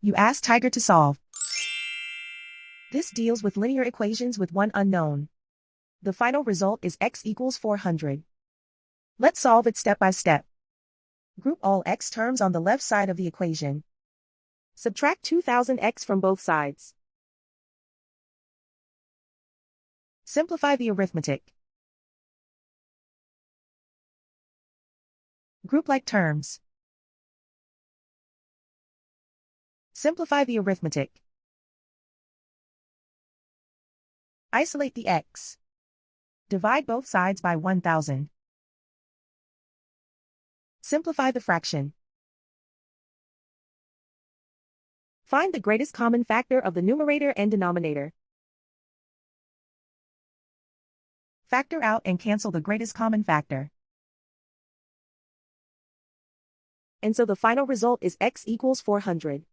You ask Tiger to solve. This deals with linear equations with one unknown. The final result is x equals 400. Let's solve it step by step. Group all x terms on the left side of the equation. Subtract 2000x from both sides. Simplify the arithmetic. Group like terms. Simplify the arithmetic. Isolate the x. Divide both sides by 1000. Simplify the fraction. Find the greatest common factor of the numerator and denominator. Factor out and cancel the greatest common factor. And so the final result is x equals 400.